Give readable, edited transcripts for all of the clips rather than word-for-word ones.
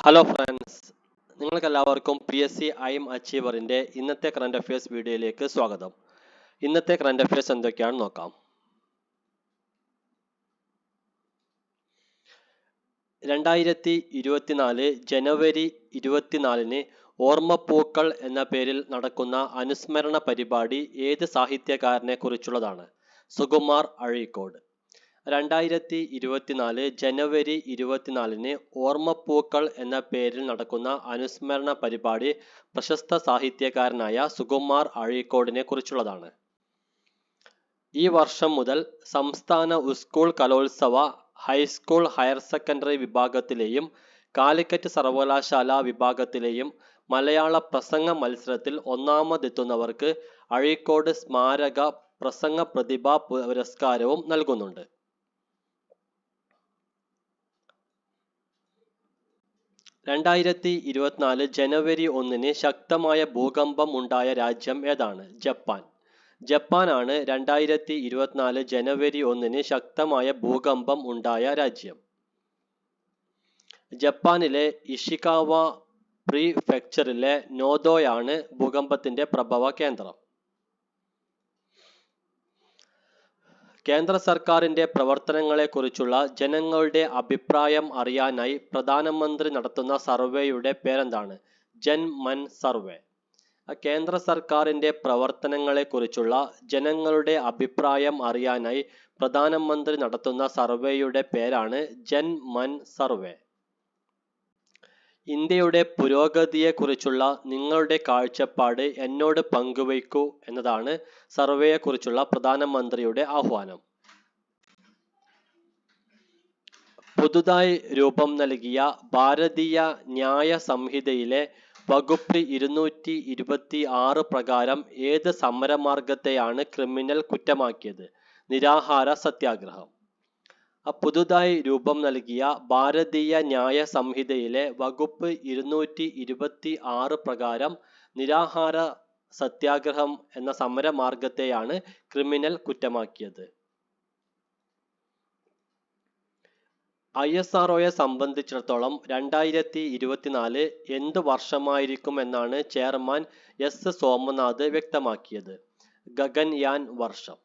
Hello friends, നിങ്ങൾക്കെല്ലാവർക്കും PSC ഐം അച്ചീവറിൻ്റെ ഇന്നത്തെ current affairs വീഡിയോയിലേക്ക് സ്വാഗതം. ഇന്നത്തെ കറണ്ട് അഫയേഴ്സ് എന്തൊക്കെയാണെന്ന് നോക്കാം. 2024 ജനുവരി 24 ഓർമ്മപ്പൂക്കൾ എന്ന പേരിൽ നടക്കുന്ന അനുസ്മരണ പരിപാടി ഏത് സാഹിത്യകാരനെ കുറിച്ചുള്ളതാണ്? സുകുമാർ അഴീക്കോട്. 2024 ജനുവരി 24 ഓർമ്മപ്പൂക്കൾ എന്ന പേരിൽ നടക്കുന്ന അനുസ്മരണ പരിപാടി പ്രശസ്ത സാഹിത്യകാരനായ സുകുമാർ അഴീക്കോടിനെ കുറിച്ചുള്ളതാണ്. ഈ വർഷം മുതൽ സംസ്ഥാന സ്കൂൾ കലോത്സവ ഹൈസ്കൂൾ ഹയർ സെക്കൻഡറി വിഭാഗത്തിലെയും കാലിക്കറ്റ് സർവകലാശാല വിഭാഗത്തിലെയും മലയാള പ്രസംഗ മത്സരത്തിൽ ഒന്നാമതെത്തുന്നവർക്ക് അഴീക്കോട് സ്മാരക പ്രസംഗ പ്രതിഭാ പുരസ്കാരവും നൽകുന്നുണ്ട്. 2024 ജനുവരി 1 ശക്തമായ ഭൂകമ്പം ഉണ്ടായ രാജ്യം ഏതാണ്? ജപ്പാൻ. ജപ്പാനാണ് 2024 ജനുവരി 1 ശക്തമായ ഭൂകമ്പം ഉണ്ടായ രാജ്യം. ജപ്പാനിലെ ഇഷികാവ പ്രീഫെക്ചറിലെ നോദോയാണ് ഭൂകമ്പത്തിന്റെ പ്രഭവ കേന്ദ്രം. കേന്ദ്ര സർക്കാരിന്റെ പ്രവർത്തനങ്ങളെക്കുറിച്ചുള്ള ജനങ്ങളുടെ അഭിപ്രായം അറിയാനായി പ്രധാനമന്ത്രി നടത്തുന്ന സർവേയുടെ പേരെന്താണ്? ജൻ മൻ സർവേ. കേന്ദ്ര സർക്കാരിന്റെ പ്രവർത്തനങ്ങളെക്കുറിച്ചുള്ള ജനങ്ങളുടെ അഭിപ്രായം അറിയാനായി പ്രധാനമന്ത്രി നടത്തുന്ന സർവേയുടെ പേരാണ് ജൻ മൻ സർവേ. ഇന്ത്യയുടെ പുരോഗതിയെക്കുറിച്ചുള്ള നിങ്ങളുടെ കാഴ്ചപ്പാട് എന്നോട് പങ്കുവയ്ക്കൂ എന്നതാണ് സർവേയെക്കുറിച്ചുള്ള പ്രധാനമന്ത്രിയുടെ ആഹ്വാനം. പുതുതായി രൂപം നൽകിയ ഭാരതീയ ന്യായ സംഹിതയിലെ വകുപ്പ് 226 പ്രകാരം ഏത് സമരമാർഗത്തെയാണ് ക്രിമിനൽ കുറ്റമാക്കിയത്? നിരാഹാര സത്യാഗ്രഹം. പുതുതായി രൂപം നൽകിയ ഭാരതീയ ന്യായ സംഹിതയിലെ വകുപ്പ് 226 പ്രകാരം നിരാഹാര സത്യാഗ്രഹം എന്ന സമരമാർഗത്തെയാണ് ക്രിമിനൽ കുറ്റമാക്കിയത്. ISROയെ സംബന്ധിച്ചിടത്തോളം 2024 എന്ത് വർഷമായിരിക്കും എന്നാണ് ചെയർമാൻ S സോമനാഥ് വ്യക്തമാക്കിയത്? ഗഗൻയാൻ വർഷം.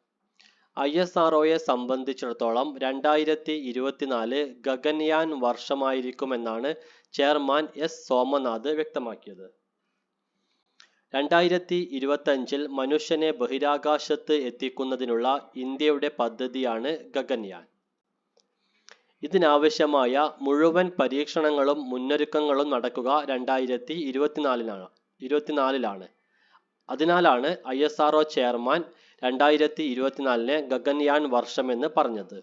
ISROയെ സംബന്ധിച്ചിടത്തോളം 2024 ഗഗൻയാൻ വർഷമായിരിക്കുമെന്നാണ് ചെയർമാൻ S സോമനാഥ് വ്യക്തമാക്കിയത്. 2025 മനുഷ്യനെ ബഹിരാകാശത്ത് എത്തിക്കുന്നതിനുള്ള ഇന്ത്യയുടെ പദ്ധതിയാണ് ഗഗൻയാൻ. ഇതിനാവശ്യമായ മുഴുവൻ പരീക്ഷണങ്ങളും മുന്നൊരുക്കങ്ങളും നടക്കുക 2024 അതിനാലാണ് ISRO ചെയർമാൻ 2024 ഗഗൻയാൻ വർഷമെന്ന് പറഞ്ഞത്.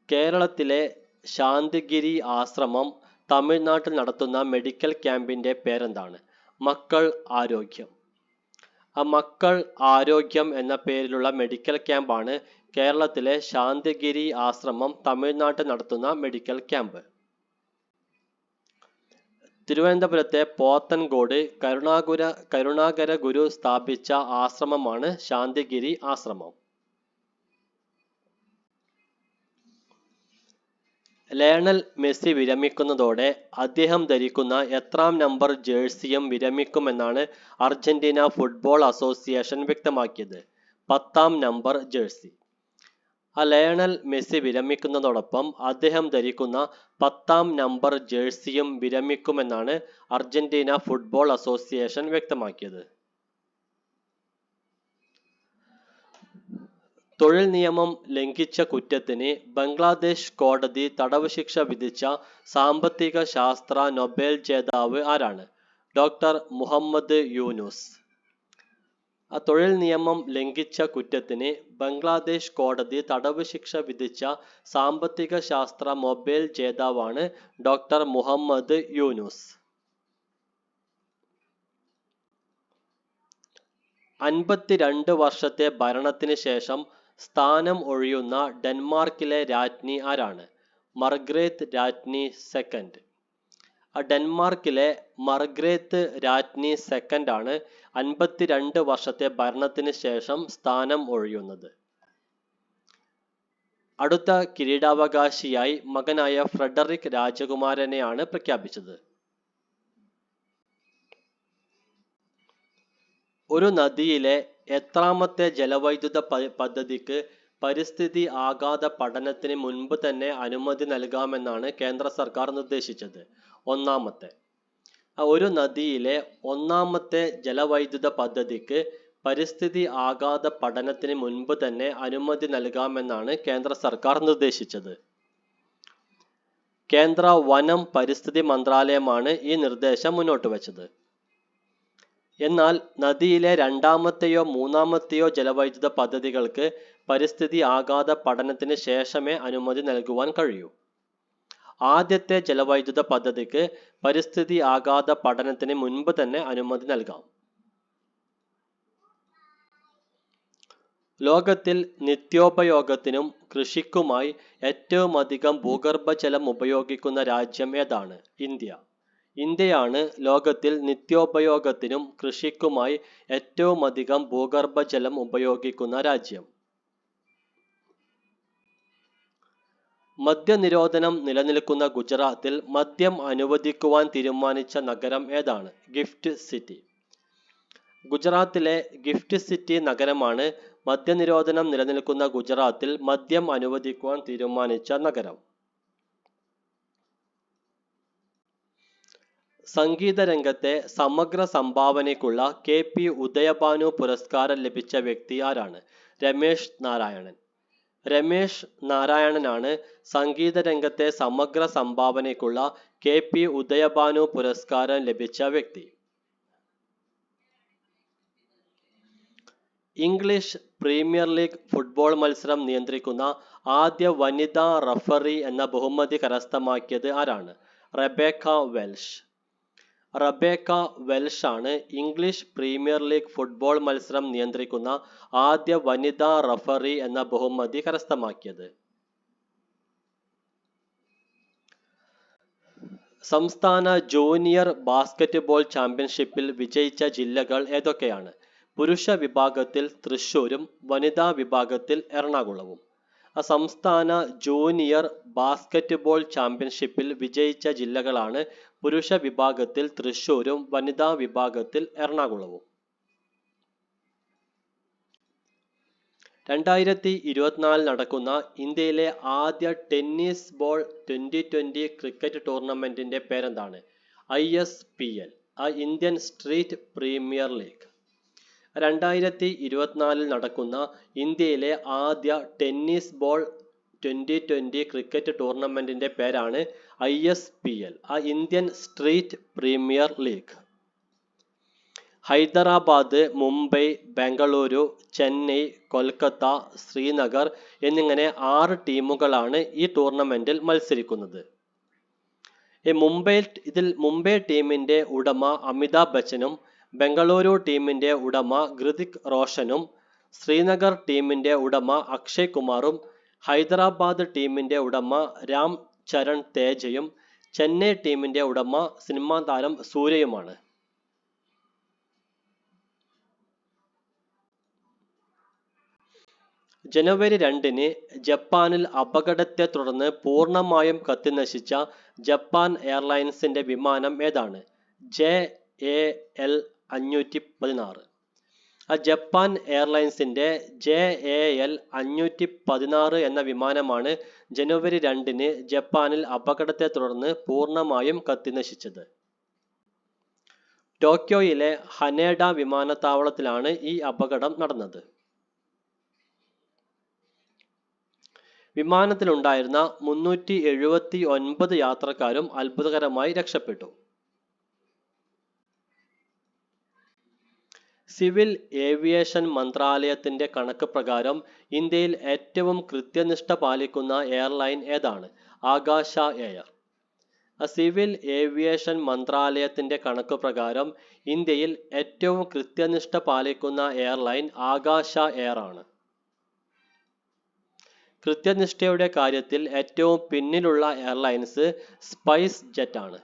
കേരളത്തിലെ ശാന്തിഗിരി ആശ്രമം തമിഴ്നാട്ടിൽ നടത്തുന്ന മെഡിക്കൽ ക്യാമ്പിന്റെ പേരെന്താണ്? മക്കൾ ആരോഗ്യം. മക്കൾ ആരോഗ്യം എന്ന പേരിലുള്ള മെഡിക്കൽ ക്യാമ്പാണ് കേരളത്തിലെ ശാന്തിഗിരി ആശ്രമം തമിഴ്നാട്ടിൽ നടത്തുന്ന മെഡിക്കൽ ക്യാമ്പ്. തിരുവനന്തപുരത്തെ പോത്തൻകോട് കരുണാകര ഗുരു സ്ഥാപിച്ച ആശ്രമമാണ് ശാന്തിഗിരി ആശ്രമം. ലയണൽ മെസ്സി വിരമിക്കുന്നതോടെ അദ്ദേഹം ധരിക്കുന്ന എത്രാം നമ്പർ ജേഴ്സിയും വിരമിക്കുമെന്നാണ് അർജന്റീന ഫുട്ബോൾ അസോസിയേഷൻ വ്യക്തമാക്കിയത്? 10ാം നമ്പർ ജേഴ്സി. ലയണൽ മെസ്സി വിരമിക്കുന്നതോടൊപ്പം അദ്ദേഹം ധരിക്കുന്ന 10ാം നമ്പർ ജേഴ്സിയും വിരമിക്കുമെന്നാണ് അർജന്റീന ഫുട്ബോൾ അസോസിയേഷൻ വ്യക്തമാക്കിയത്. തൊഴിൽ നിയമം ലംഘിച്ച കുറ്റത്തിന് ബംഗ്ലാദേശ് കോടതി തടവ് ശിക്ഷ വിധിച്ച സാമ്പത്തിക ശാസ്ത്ര നൊബേൽ ജേതാവ് ആരാണ്? ഡോക്ടർ മുഹമ്മദ് യൂനുസ്. തൊഴിൽ നിയമം ലംഘിച്ച കുറ്റത്തിന് ബംഗ്ലാദേശ് കോടതി തടവ് ശിക്ഷ വിധിച്ച സാമ്പത്തിക ശാസ്ത്ര നൊബേൽ ജേതാവാണ് ഡോക്ടർ മുഹമ്മദ് യൂനുസ്. 52 വർഷത്തെ ഭരണത്തിന് ശേഷം സ്ഥാനം ഒഴിയുന്ന ഡെൻമാർക്കിലെ രാജ്ഞി ആരാണ്? മർഗ്രേറ്റ് രാജ്ഞി സെക്കൻഡ്. ഡെൻമാർക്കിലെ മർഗ്രേറ്റ് രാജ്ഞി സെക്കൻഡ് ആണ് 52 വർഷത്തെ ഭരണത്തിന് ശേഷം സ്ഥാനം ഒഴിയുന്നത്. അടുത്ത കിരീടാവകാശിയായി മകനായ ഫ്രെഡറിക് രാജകുമാരനെയാണ് പ്രഖ്യാപിച്ചത്. ഒരു നദിയിലെ എത്രാമത്തെ ജലവൈദ്യുത പദ്ധതിക്ക് പരിസ്ഥിതി ആഘാത പഠനത്തിന് മുൻപ് തന്നെ അനുമതി നൽകാമെന്നാണ് കേന്ദ്ര സർക്കാർ നിർദ്ദേശിച്ചത്? ഒന്നാമത്തെ. ഒരു നദിയിലെ ഒന്നാമത്തെ ജലവൈദ്യുത പദ്ധതിക്ക് പരിസ്ഥിതി ആഘാത പഠനത്തിന് മുൻപ് തന്നെ അനുമതി നൽകാമെന്നാണ് കേന്ദ്ര സർക്കാർ നിർദ്ദേശിച്ചത്. കേന്ദ്ര വനം പരിസ്ഥിതി മന്ത്രാലയമാണ് ഈ നിർദ്ദേശം മുന്നോട്ട് വച്ചത്. എന്നാൽ നദിയിലെ രണ്ടാമത്തെയോ മൂന്നാമത്തെയോ ജലവൈദ്യുത പദ്ധതികൾക്ക് പരിസ്ഥിതി ആഘാത പഠനത്തിന് ശേഷമേ അനുമതി നൽകുവാൻ കഴിയൂ. ആദ്യത്തെ ജലവൈദ്യുത പദ്ധതിക്ക് പരിസ്ഥിതി ആഘാത പഠനത്തിന് മുൻപ് തന്നെ അനുമതി നൽകാം. ലോകത്തിൽ നിത്യോപയോഗത്തിനും കൃഷിക്കുമായി ഏറ്റവും അധികം ഭൂഗർഭജലം ഉപയോഗിക്കുന്ന രാജ്യം ഏതാണ്? ഇന്ത്യ. ഇന്ത്യയാണ് ലോകത്തിൽ നിത്യോപയോഗത്തിനും കൃഷിക്കുമായി ഏറ്റവും അധികം ഭൂഗർഭജലം ഉപയോഗിക്കുന്ന രാജ്യം. മദ്യനിരോധനം നിലനിൽക്കുന്ന ഗുജറാത്തിൽ മദ്യം അനുവദിക്കുവാൻ തീരുമാനിച്ച നഗരം ഏതാണ്? Gift city. ഗുജറാത്തിലെ ഗിഫ്റ്റ് സിറ്റി നഗരമാണ് മദ്യനിരോധനം നിലനിൽക്കുന്ന ഗുജറാത്തിൽ മദ്യം അനുവദിക്കുവാൻ തീരുമാനിച്ച നഗരം. സംഗീത രംഗത്തെ സമഗ്ര സംഭാവനയ്ക്കുള്ള KP ഉദയഭാനു പുരസ്കാരം ലഭിച്ച വ്യക്തി ആരാണ്? രമേശ് നാരായണൻ. രമേശ് നാരായണനാണ് സംഗീത രംഗത്തെ സമഗ്ര സംഭാവനയ്ക്കുള്ള KP ഉദയഭാനു പുരസ്കാരം ലഭിച്ച വ്യക്തി. ഇംഗ്ലീഷ് പ്രീമിയർ ലീഗ് ഫുട്ബോൾ മത്സരം നിയന്ത്രിക്കുന്ന ആദ്യ വനിതാ റഫറി എന്ന ബഹുമതി കരസ്ഥമാക്കിയത് ആരാണ്? Rebecca Welsh. റെബേക്ക വെൽഷ് ആണ് ഇംഗ്ലീഷ് പ്രീമിയർ ലീഗ് ഫുട്ബോൾ മത്സരം നിയന്ത്രിക്കുന്ന ആദ്യ വനിതാ റഫറി എന്ന ബഹുമതി കരസ്ഥമാക്കിയത്. സംസ്ഥാന ജൂനിയർ ബാസ്കറ്റ്ബോൾ ചാമ്പ്യൻഷിപ്പിൽ വിജയിച്ച ജില്ലകൾ ഏതൊക്കെയാണ്? പുരുഷ വിഭാഗത്തിൽ തൃശ്ശൂരും വനിതാ വിഭാഗത്തിൽ എറണാകുളവും. സംസ്ഥാന ജൂനിയർ ബാസ്കറ്റ്ബോൾ ചാമ്പ്യൻഷിപ്പിൽ വിജയിച്ച ജില്ലകളാണ് പുരുഷ വിഭാഗത്തിൽ തൃശ്ശൂരും വനിതാ വിഭാഗത്തിൽ എറണാകുളവും. 2024 നടക്കുന്ന ഇന്ത്യയിലെ ആദ്യ ടെന്നീസ് ബോൾ T20 ക്രിക്കറ്റ് ടൂർണമെന്റിന്റെ പേരെന്താണ്? ISPL, Indian street premier league. 2024 നടക്കുന്ന ഇന്ത്യയിലെ ആദ്യ ടെന്നീസ് ബോൾ T20 ക്രിക്കറ്റ് ടൂർണമെന്റിന്റെ പേരാണ് ISPL, Indian street premier league. Hyderabad, Mumbai, Bengaluru, Chennai, Kolkata, Srinagar എന്നിങ്ങനെ 6 ടീമുകളാണ് ഈ ടൂർണമെന്റിൽ മത്സരിക്കുന്നത്. മുംബൈ ടീമിന്റെ ഉടമ അമിതാഭ് ബച്ചനും ബംഗളൂരു ടീമിന്റെ ഉടമ ഹൃതിക് റോഷനും ശ്രീനഗർ ടീമിന്റെ ഉടമ അക്ഷയ് കുമാറും ഹൈദരാബാദ് ടീമിന്റെ ഉടമ രാം ചരൺ തേജയും ചെന്നൈ ടീമിന്റെ ഉടമ സിനിമാ താരം സൂര്യയുമാണ്. ജനുവരി 2 ജപ്പാനിൽ അപകടത്തെ തുടർന്ന് പൂർണ്ണമായും കത്തിനശിച്ച ജപ്പാൻ എയർലൈൻസിന്റെ വിമാനം ഏതാണ്? JAL 516. ജപ്പാൻ എയർലൈൻസിന്റെ JAL 516 എന്ന വിമാനമാണ് ജനുവരി 2 ജപ്പാനിൽ അപകടത്തെ തുടർന്ന് പൂർണ്ണമായും കത്തിനശിച്ചത്. ടോക്കിയോയിലെ ഹനേഡ വിമാനത്താവളത്തിലാണ് ഈ അപകടം നടന്നത്. വിമാനത്തിലുണ്ടായിരുന്ന 379 യാത്രക്കാരും അത്ഭുതകരമായി രക്ഷപ്പെട്ടു. സിവിൽ ഏവിയേഷൻ മന്ത്രാലയത്തിന്റെ കണക്ക് പ്രകാരം ഇന്ത്യയിൽ ഏറ്റവും കൃത്യനിഷ്ഠ പാലിക്കുന്ന എയർലൈൻ ഏതാണ്? ആകാശ എയർ. സിവിൽ ഏവിയേഷൻ മന്ത്രാലയത്തിന്റെ കണക്ക് പ്രകാരം ഇന്ത്യയിൽ ഏറ്റവും കൃത്യനിഷ്ഠ പാലിക്കുന്ന എയർലൈൻ ആകാശ എയർ ആണ്. കൃത്യനിഷ്ഠയുടെ കാര്യത്തിൽ ഏറ്റവും പിന്നിലുള്ള എയർലൈൻസ് സ്പൈസ് ജെറ്റ് ആണ്.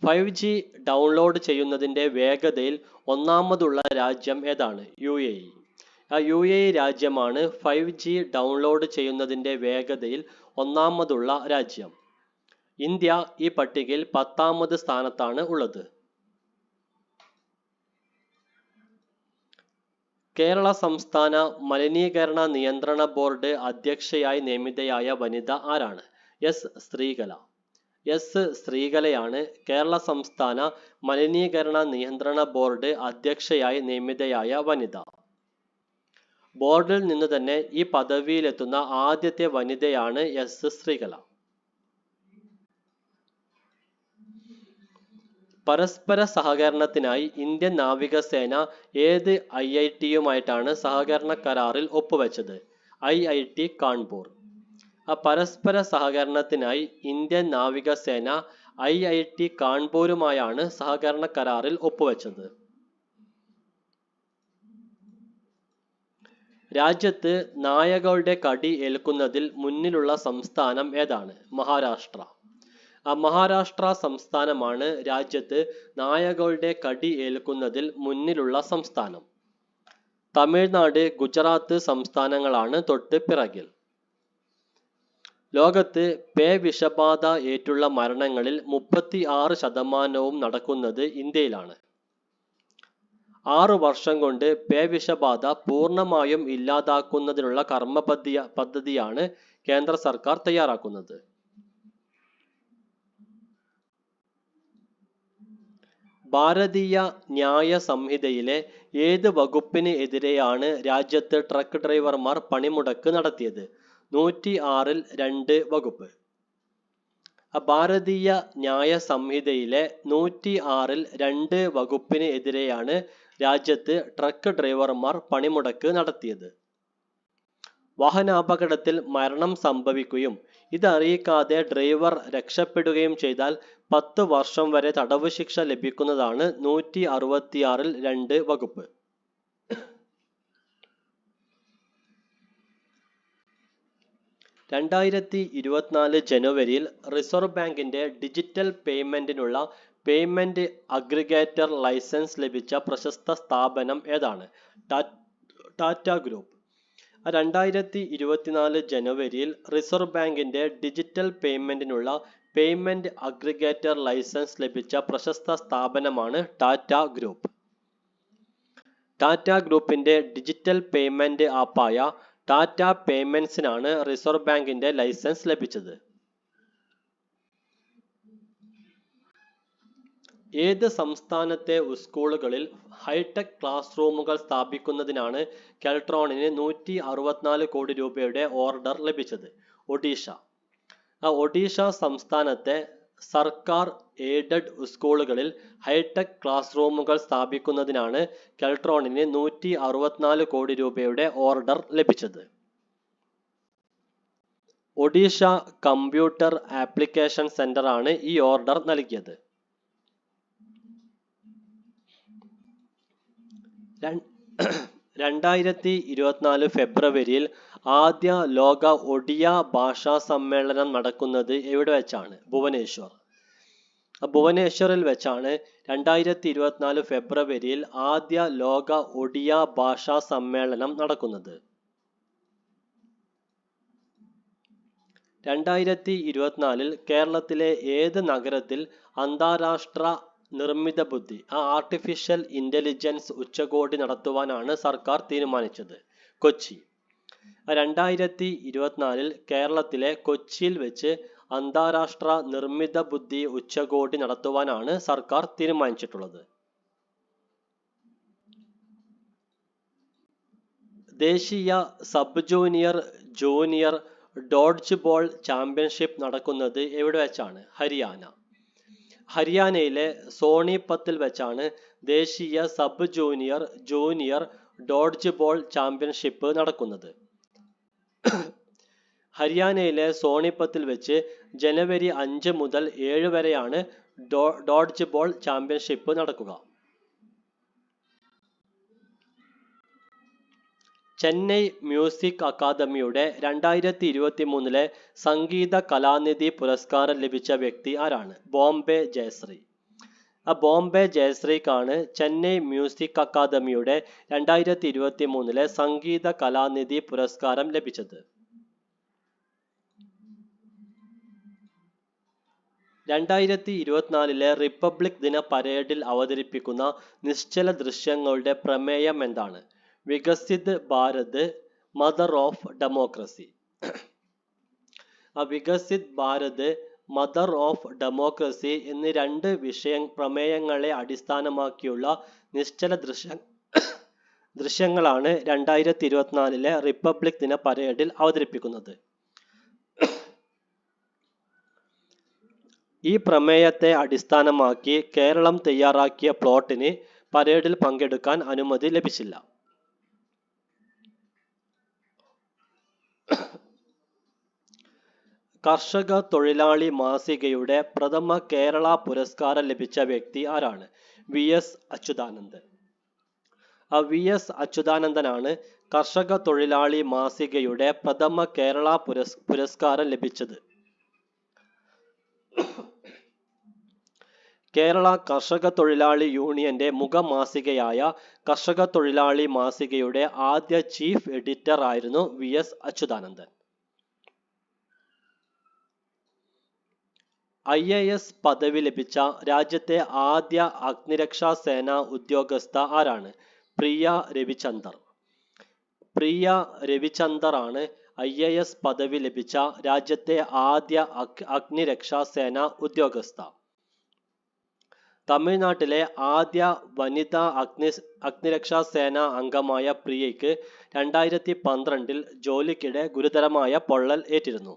5G ഡൗൺലോഡ് ചെയ്യുന്നതിന്റെ വേഗതയിൽ ഒന്നാമതുള്ള രാജ്യം ഏതാണ്? UAE. UAE രാജ്യമാണ് 5G ഡൗൺലോഡ് ചെയ്യുന്നതിൻ്റെ വേഗതയിൽ ഒന്നാമതുള്ള രാജ്യം. ഇന്ത്യ ഈ പട്ടികയിൽ 10ാമത് സ്ഥാനത്താണ് ഉള്ളത്. കേരള സംസ്ഥാന മലിനീകരണ നിയന്ത്രണ ബോർഡ് അധ്യക്ഷയായി നിയമിതയായ വനിത ആരാണ്? ശ്രീകല. ശ്രീകലയാണ് കേരള സംസ്ഥാന മലിനീകരണ നിയന്ത്രണ ബോർഡ് അധ്യക്ഷയായി നിയമിതയായ വനിത. ബോർഡിൽ നിന്ന് തന്നെ ഈ പദവിയിലെത്തുന്ന ആദ്യത്തെ വനിതയാണ് ശ്രീകല. പരസ്പര സഹകരണത്തിനായി ഇന്ത്യൻ നാവികസേന ഏത് IIT-യുമായിട്ടാണ് സഹകരണ കരാറിൽ ഒപ്പുവെച്ചത്? IIT കാൺപൂർ. പരസ്പര സഹകരണത്തിനായി ഇന്ത്യൻ നാവികസേന IIT കാൺപൂരുമായാണ് സഹകരണ കരാറിൽ ഒപ്പുവെച്ചത്. രാജ്യത്ത് നായകളുടെ കടി ഏൽക്കുന്നതിൽ മുന്നിലുള്ള സംസ്ഥാനം ഏതാണ്? മഹാരാഷ്ട്ര. മഹാരാഷ്ട്ര സംസ്ഥാനമാണ് രാജ്യത്ത് നായകളുടെ കടി ഏൽക്കുന്നതിൽ മുന്നിലുള്ള സംസ്ഥാനം. തമിഴ്നാട്, ഗുജറാത്ത് സംസ്ഥാനങ്ങളാണ് തൊട്ട് പിറകിൽ. ലോകത്ത് പേവിഷബാധ ഏറ്റുള്ള മരണങ്ങളിൽ 36% നടക്കുന്നത് ഇന്ത്യയിലാണ്. 6 വർഷം കൊണ്ട് പേവിഷബാധ പൂർണ്ണമായും ഇല്ലാതാക്കുന്നതിനുള്ള കർമ്മ പദ്ധതിയാണ് കേന്ദ്ര സർക്കാർ തയ്യാറാക്കുന്നത്. ഭാരതീയ ന്യായ സംഹിതയിലെ ഏത് വകുപ്പിന് എതിരെയാണ് രാജ്യത്ത് ട്രക്ക് ഡ്രൈവർമാർ പണിമുടക്ക് നടത്തിയത്? 106-ൽ 2 വകുപ്പ്. ഭാരതീയ ന്യായ സംഹിതയിലെ 106-ൽ 2 വകുപ്പിന് എതിരെയാണ് രാജ്യത്ത് ട്രക്ക് ഡ്രൈവർമാർ പണിമുടക്ക് നടത്തിയത്. വാഹനാപകടത്തിൽ മരണം സംഭവിക്കുകയും ഇതറിയിക്കാതെ ഡ്രൈവർ രക്ഷപ്പെടുകയും ചെയ്താൽ 10 വർഷം വരെ തടവ് ശിക്ഷ ലഭിക്കുന്നതാണ് 166-ൽ 2 വകുപ്പ്. ജനുവരിയിൽ റിസർവ് ബാങ്കിന്റെ ഡിജിറ്റൽ പേയ്മെന്റിനുള്ള പേയ്മെന്റ് അഗ്രിഗേറ്റർ ലൈസൻസ് ലഭിച്ച പ്രശസ്ത സ്ഥാപനം ഏതാണ്? ടാറ്റ ഗ്രൂപ്പ്. 2024 ജനുവരിയിൽ റിസർവ് ബാങ്കിന്റെ ഡിജിറ്റൽ പേയ്മെന്റിനുള്ള പേയ്മെന്റ് അഗ്രിഗേറ്റർ ലൈസൻസ് ലഭിച്ച പ്രശസ്ത സ്ഥാപനമാണ് ടാറ്റ ഗ്രൂപ്പ്. ടാറ്റ ഗ്രൂപ്പിന്റെ ഡിജിറ്റൽ പേയ്മെന്റ് ആപ്പായ ടാറ്റ പേയ്മെന്റ്സിനാണ് റിസർവ് ബാങ്കിന്റെ ലൈസൻസ് ലഭിച്ചത്. ഏത് സംസ്ഥാനത്തെ സ്കൂളുകളിൽ ഹൈടെക് ക്ലാസ് റൂമുകൾ സ്ഥാപിക്കുന്നതിനാണ് കെൽട്രോണിന് 164 കോടി രൂപയുടെ ഓർഡർ ലഭിച്ചത്? ഒഡീഷ. ഒഡീഷ സംസ്ഥാനത്തെ സർക്കാർ എയ്ഡഡ് സ്കൂളുകളിൽ ഹൈടെക് ക്ലാസ് റൂമുകൾ സ്ഥാപിക്കുന്നതിനാണ് കെൽട്രോണിന് 164 കോടി രൂപയുടെ ഓർഡർ ലഭിച്ചത്. ഒഡീഷ കമ്പ്യൂട്ടർ ആപ്ലിക്കേഷൻ സെന്ററാണ് ഈ ഓർഡർ നൽകിയത്. 2024 ഫെബ്രുവരിയിൽ ആദ്യ ലോക ഒഡിയ ഭാഷാ സമ്മേളനം നടക്കുന്നത് എവിടെ വെച്ചാണ്? ഭുവനേശ്വർ. ഭുവനേശ്വറിൽ വെച്ചാണ് 2024 ഫെബ്രുവരിയിൽ ആദ്യ ലോക ഒഡിയ ഭാഷാ സമ്മേളനം നടക്കുന്നത്. 2024 കേരളത്തിലെ ഏത് നഗരത്തിൽ അന്താരാഷ്ട്ര നിർമ്മിത ബുദ്ധി ആർട്ടിഫിഷ്യൽ ഇന്റലിജൻസ് ഉച്ചകോടി നടത്തുവാനാണ് സർക്കാർ തീരുമാനിച്ചത്? കൊച്ചി. 2024 കേരളത്തിലെ കൊച്ചിയിൽ വെച്ച് അന്താരാഷ്ട്ര നിർമ്മിത ബുദ്ധി ഉച്ചകോടി നടത്തുവാനാണ് സർക്കാർ തീരുമാനിച്ചിട്ടുള്ളത്. ദേശീയ sub junior junior dodge ball championship നടക്കുന്നത് എവിടെ വെച്ചാണ്? ഹരിയാന. ഹരിയാനയിലെ സോണിപത്തിൽ വെച്ചാണ് ദേശീയ sub junior junior dodge ball championship നടക്കുന്നത്. ഹരിയാനയിലെ സോണിപത്തിൽ വെച്ച് ജനുവരി 5 മുതൽ 7 വരെയാണ് ഡോഡ്ജ് ബോൾ ചാമ്പ്യൻഷിപ്പ് നടക്കുക. ചെന്നൈ മ്യൂസിക് അക്കാദമിയുടെ 2023 സംഗീത കലാനിധി പുരസ്കാരം ലഭിച്ച വ്യക്തി ആരാണ്? ബോംബെ ജയശ്രീ. ബോംബെ ജയശ്രീക്കാണ് ചെന്നൈ മ്യൂസിക് അക്കാദമിയുടെ 2023 സംഗീത കലാനിധി പുരസ്കാരം ലഭിച്ചത്. 2024 റിപ്പബ്ലിക് ദിന പരേഡിൽ അവതരിപ്പിക്കുന്ന നിശ്ചല ദൃശ്യങ്ങളുടെ പ്രമേയം എന്താണ്? Viksit Bharat, mother of democracy. Viksit Bharat, mother of democracy എന്നീ രണ്ട് പ്രമേയങ്ങളെ അടിസ്ഥാനമാക്കിയുള്ള നിശ്ചല ദൃശ്യങ്ങളാണ് 2024 റിപ്പബ്ലിക് ദിന പരേഡിൽ അവതരിപ്പിക്കുന്നത്. ഈ പ്രമേയത്തെ അടിസ്ഥാനമാക്കി കേരളം തയ്യാറാക്കിയ പ്ലോട്ടിന് പരേഡിൽ പങ്കെടുക്കാൻ അനുമതി ലഭിച്ചില്ല. കർഷക തൊഴിലാളി മാസികയുടെ പ്രഥമ കേരള പുരസ്കാരം ലഭിച്ച വ്യക്തി ആരാണ്? VS അച്യുതാനന്ദൻ. VS അച്യുതാനന്ദനാണ് കർഷക തൊഴിലാളി മാസികയുടെ പ്രഥമ കേരള പുരസ്കാരം ലഭിച്ചത്. കേരള കർഷക തൊഴിലാളി യൂണിയന്റെ മുഖമാസികയായ കർഷക തൊഴിലാളി മാസികയുടെ ആദ്യ ചീഫ് എഡിറ്റർ ആയിരുന്നു VS അച്യുതാനന്ദൻ. IAS പദവി ലഭിച്ച രാജ്യത്തെ ആദ്യ അഗ്നിരക്ഷാ സേന ഉദ്യോഗസ്ഥ ആരാണ്? പ്രിയ രവിചന്ദർ. പ്രിയ രവിചന്ദർ ആണ് IAS പദവി ലഭിച്ച രാജ്യത്തെ ആദ്യ അഗ്നിരക്ഷാ സേന ഉദ്യോഗസ്ഥ. തമിഴ്നാട്ടിലെ ആദ്യ വനിതാ അഗ്നിരക്ഷാ സേന അംഗമായ പ്രിയയ്ക്ക് 2012 ജോലിക്കിടെ ഗുരുതരമായ പൊള്ളൽ ഏറ്റിരുന്നു.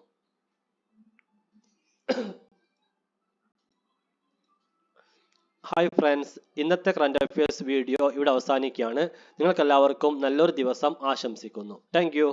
ഹായ് ഫ്രണ്ട്സ്, ഇന്നത്തെ കറന്റ് അഫയേഴ്സ് വീഡിയോ ഇവിടെ അവസാനിക്കുകയാണ്. നിങ്ങൾക്കെല്ലാവർക്കും നല്ലൊരു ദിവസം ആശംസിക്കുന്നു. Thank you.